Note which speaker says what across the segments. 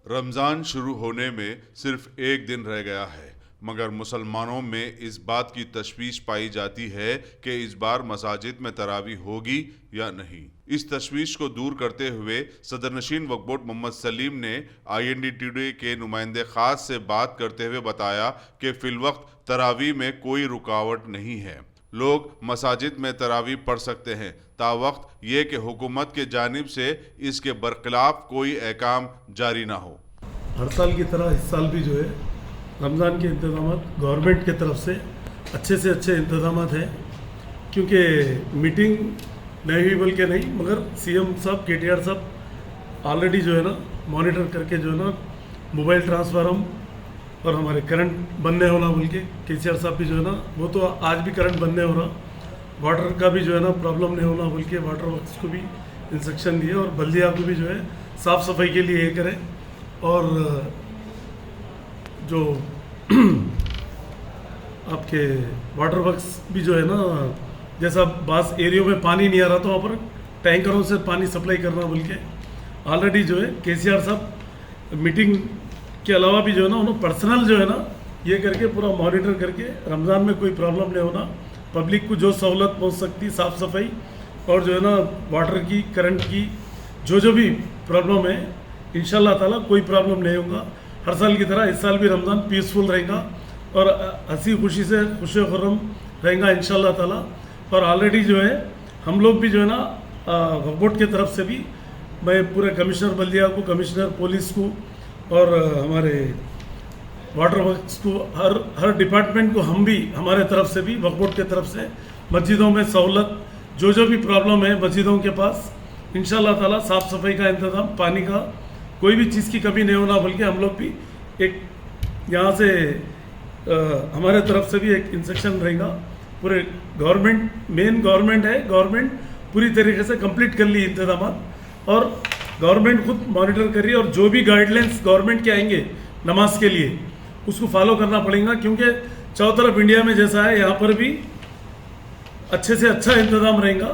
Speaker 1: रमज़ान शुरू होने में सिर्फ एक दिन रह गया है, मगर मुसलमानों में इस बात की तशवीश पाई जाती है कि इस बार मसाजिद में तरावी होगी या नहीं। इस तशवीश को दूर करते हुए सदरनशीन वक्फ बोर्ड मोहम्मद सलीम ने IND टुडे के नुमाइंदे खास से बात करते हुए बताया कि फिलवक्त तरावी में कोई रुकावट नहीं है, लोग मसाजिद में तरावी पढ़ सकते हैं, तावक्त ये कि हुकूमत के जानिब से इसके बरखिलाफ कोई अहकाम जारी ना हो।
Speaker 2: हर साल की तरह इस साल भी जो है रमज़ान के इंतज़ाम गवर्नमेंट की तरफ से अच्छे इंतज़ाम हैं, क्योंकि मीटिंग नहीं हुई बल्कि नहीं मगर CM साहब KTR साहब ऑलरेडी जो है ना मॉनिटर करके जो है ना मोबाइल ट्रांसफार्म और हमारे करंट बनने होना बोल के KCR साहब भी जो है ना वो तो आज भी करंट बनने हो रहा, वाटर का भी जो है ना प्रॉब्लम नहीं होना बोल के वाटर वर्क्स को भी इंस्ट्रक्शन दिए और बल्दिया को भी जो है साफ़ सफाई के लिए ये करें। और जो आपके वाटर वर्क्स भी जो है ना जैसा बास एरियो में पानी नहीं आ रहा तो वहाँ पर टैंकरों से पानी सप्लाई करना बोल के ऑलरेडी जो है KCR साहब मीटिंग के अलावा भी जो है ना उन्होंने पर्सनल जो है ना ये करके पूरा मॉनिटर करके रमज़ान में कोई प्रॉब्लम नहीं होना, पब्लिक को जो सहूलत पहुंच सकती साफ़ सफाई और जो है ना वाटर की करंट की जो भी प्रॉब्लम है इंशाल्लाह ताला कोई प्रॉब्लम नहीं होगा। हर साल की तरह इस साल भी रमज़ान पीसफुल रहेगा और हंसी खुशी से खुशी खुर्रम रहेगा इंशाल्लाह ताला। और ऑलरेडी जो है हम लोग भी जो है ना वक्फ बोर्ड की तरफ से भी मैं पूरे कमिश्नर बल्दिया को, कमिश्नर पुलिस को और हमारे वाटर वर्क्स को हर डिपार्टमेंट को हम भी हमारे तरफ से भी वक्फ बोर्ड की तरफ से मस्जिदों में सहूलत जो भी प्रॉब्लम है मस्जिदों के पास इंशाल्लाह ताला साफ़ सफाई का इंतज़ाम, पानी का कोई भी चीज़ की कमी नहीं होना, बल्कि हम लोग भी एक यहाँ से हमारे तरफ से भी एक इंस्ट्रक्शन रहेगा। पूरे गवर्नमेंट है, गवर्नमेंट पूरी तरीके से कंप्लीट कर ली इंतज़ाम और गवर्नमेंट खुद मॉनिटर कर रही है और जो भी गाइडलाइंस गवर्नमेंट के आएंगे नमाज के लिए उसको फॉलो करना पड़ेगा, क्योंकि चारों तरफ इंडिया में जैसा है यहाँ पर भी अच्छे से अच्छा इंतज़ाम रहेगा।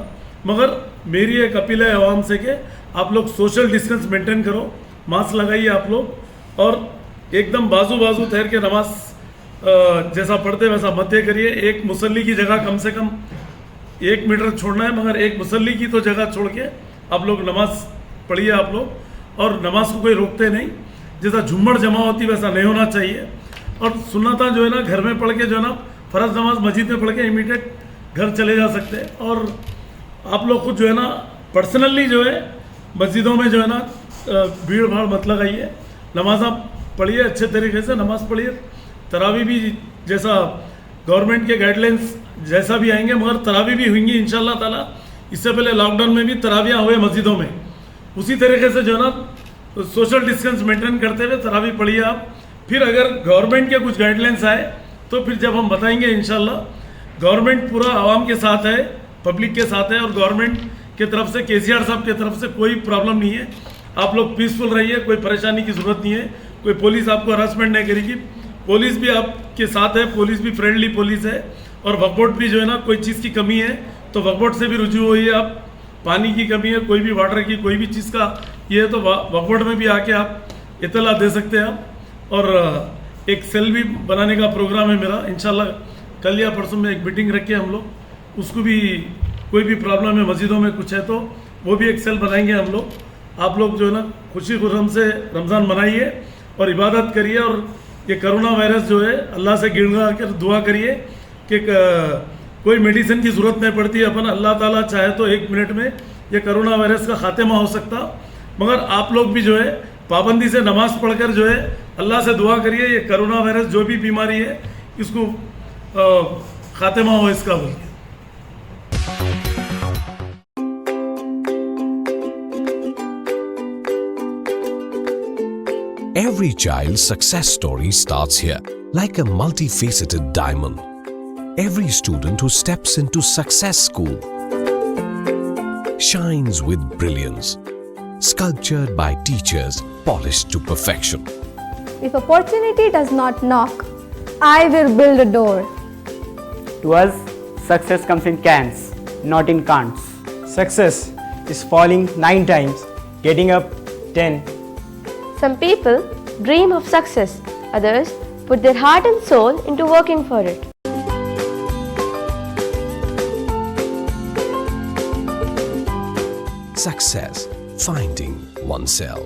Speaker 2: मगर मेरी एक अपील है आवाम से कि आप लोग सोशल डिस्टेंस मेंटेन करो, मास्क लगाइए आप लोग और एकदम बाजू ठहर के नमाज जैसा पढ़ते वैसा मत करिए। एक मुसल्ली की जगह कम से कम 1 मीटर छोड़ना है, मगर एक मुसल्ली की तो जगह छोड़ के आप लोग नमाज पढ़िए आप लोग। और नमाज को कोई रोकते नहीं, जैसा झुम्मड़ जमा होती वैसा नहीं होना चाहिए। और सुन्नता जो है ना घर में पढ़ के जो है ना फ़र्ज नमाज मस्जिद में पढ़ के इमीडिएट घर चले जा सकते हैं। और आप लोग खुद जो है ना पर्सनली जो है मस्जिदों में जो है ना भीड़ भाड़ मत लगाइए, नमाज आप पढ़िए, अच्छे तरीके से नमाज पढ़िए। तरावी भी जैसा गवर्नमेंट के गाइडलाइंस जैसा भी आएंगे, मगर तरावी भी होंगी इंशाल्लाह ताला। इससे पहले लॉकडाउन में भी तरावियाँ हुए मस्जिदों में, उसी तरीके से जो है ना सोशल डिस्टेंस मेंटेन करते हुए तरावी पढ़िए आप। फिर अगर गवर्नमेंट के कुछ गाइडलाइंस आए तो फिर जब हम बताएंगे इंशाल्लाह। गवर्नमेंट पूरा आवाम के साथ है, पब्लिक के साथ है और गवर्नमेंट के तरफ से KCR साहब की तरफ से कोई प्रॉब्लम नहीं है। आप लोग पीसफुल रहिए, कोई परेशानी की ज़रूरत नहीं है, कोई पुलिस आपको हरासमेंट नहीं करेगी। पुलिस भी आपके साथ है, पुलिस भी फ्रेंडली पुलिस है। और वक्फ बोर्ड भी जो है ना कोई चीज़ की कमी है तो वक्फ बोर्ड से भी रुजू होइए आप। पानी की कमी है, कोई भी वाटर की कोई भी चीज़ का ये है तो वक्फ बोर्ड में भी आके आप इतला दे सकते हैं आप। और एक सेल भी बनाने का प्रोग्राम है मेरा, इंशाल्लाह कल या परसों में एक मीटिंग रख के हम लोग उसको भी कोई भी प्रॉब्लम है मस्जिदों में कुछ है तो वो भी एक सेल बनाएंगे हम लोग। आप लोग जो है ना खुशी खुर्रम से रमज़ान मनाइए और इबादत करिए। और ये कोरोना वायरस जो है अल्लाह से गिड़गिड़ा कर दुआ करिए कि कोई मेडिसिन की ज़रूरत नहीं पड़ती। अपन अल्लाह ताला चाहे तो 1 मिनट में ये कोरोना वायरस का खात्मा हो सकता, मगर आप लोग भी जो है पाबंदी से नमाज पढ़कर जो है अल्लाह से दुआ करिए ये कोरोना वायरस जो भी बीमारी है इसको खात्मा हो इसका बोलिए।
Speaker 3: Every child's success story starts here, like a multifaceted diamond. Every student who steps into Success School shines with brilliance, sculptured by teachers polished to perfection.
Speaker 4: If opportunity does not knock, I will build a door.
Speaker 5: To us, success comes in cans, not in can'ts.
Speaker 6: Success is falling 9 times, getting up 10. Some people dream of success, others put their heart and soul into working for it.
Speaker 3: Success, finding oneself.